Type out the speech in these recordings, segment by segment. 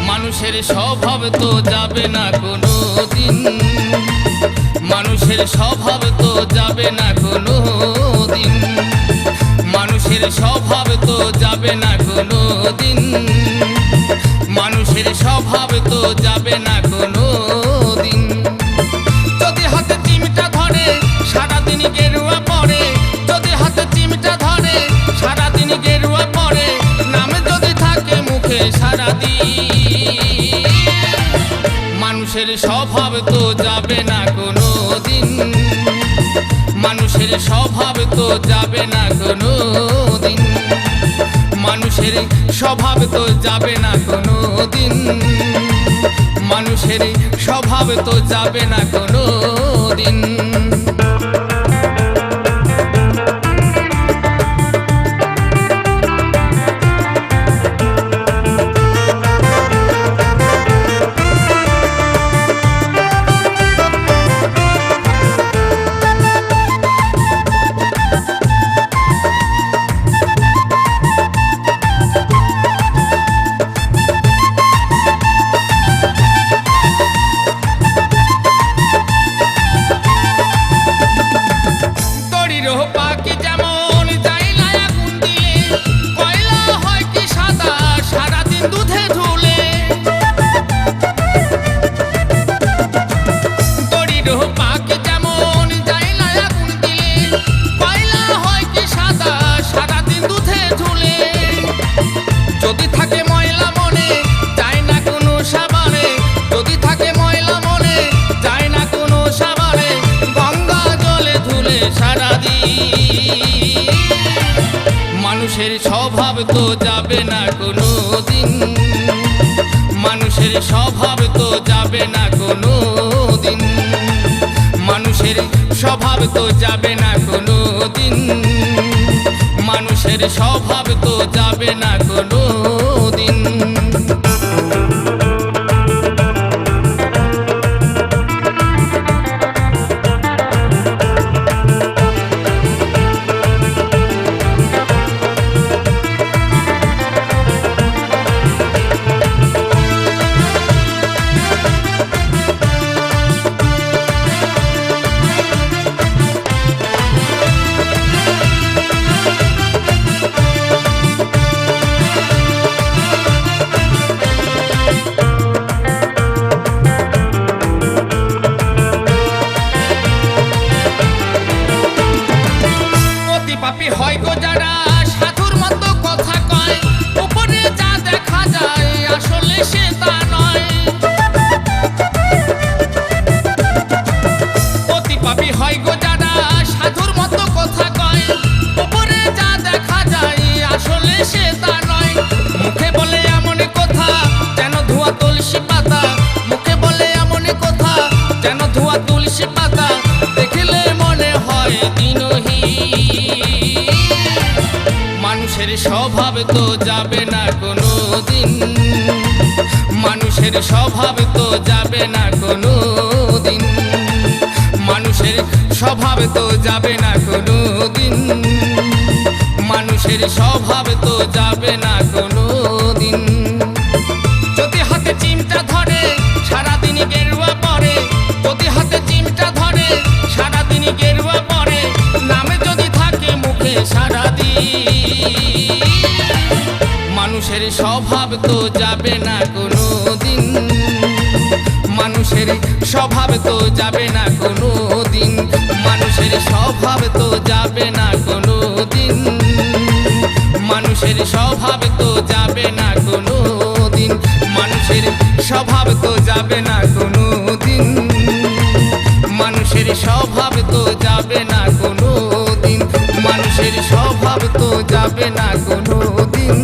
মানুষের স্বভাব তো যাবে না কোনো দিন, মানুষের স্বভাব তো যাবে না কোনো দিন, মানুষের স্বভাব তো যাবে না কোনো দিন, মানুষের স্বভাব তো যাবে না কোনো দিন। যদি হাতে চিমটা ধরে সারাদিন গেরুয়া পরে, যদি হাতে চিমটা ধরে সারাদিন গেরুয়া পরে, নামে যদি থাকে মুখে সারাদিন, মানুষের স্বভাব তো যাবে না কোনো দিন, মানুষের স্বভাব তো যাবে না কোনো দিন, মানুষের স্বভাব তো যাবে না কোনো দিন, মানুষের স্বভাব তো যাবে না কোনো দিন। যদি থাকে ময়লা মনে যায় না কোনো সাবানে, যদি থাকে ময়লা মনে যায় না কোনো সাবানে, গঙ্গা জলে ধুলে সারাদিন, মানুষের স্বভাব তো যাবে না কোনো দিন, মানুষের স্বভাব তো যাবে না কোনো দিন, মানুষের স্বভাব তো যাবে না কোনো দিন, মানুষের স্বভাব তো যাবে না কোনো দিন। পাপী হয় গো যারা সাধুর মতো কথা কয়, উপরে যা দেখা যায় আসলে সে তা নয়। অতি পাপী হয় গো যারা সাধুর মতো কথা কয়, উপরে যা দেখা যায় আসলে সে তা নয়। মুখে বলে এমন কথা যেন ধোয়া তুলসী পাতা, মুখে বলে এমন কথা যেন ধোয়া তুলসী পাতা, দেখলে মনে হয় দিনহীন, মানুষের স্বভাব তো যাবে না কোনো দিন, মানুষের স্বভাব তো যাবে না কোনো দিন, মানুষের স্বভাব তো যাবে না কোনো দিন। মানুষের স্বভাব তো যাবে না কোনো দিন। যদি হাতে চিমটা ধরে সারাদিন গেরুয়া পরে, যদি হাতে চিমটা ধরে সারাদিন গেরুয়া পরে, নামে যদি থাকে মুখে সারাদিন, মানুষের স্বভাব তো যাবে না কোনো দিন। মানুষের স্বভাব তো যাবে না কোনো দিন। মানুষের স্বভাব তো যাবে না কোনো দিন। মানুষের স্বভাব তো যাবে না কোনো দিন। মানুষের স্বভাব তো যাবে না কোনো দিন। মানুষের স্বভাব তো যাবে না কোনো দিন। মানুষের স্বভাব তো যাবে না কোনো দিন।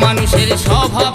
মানুষের স্বভাব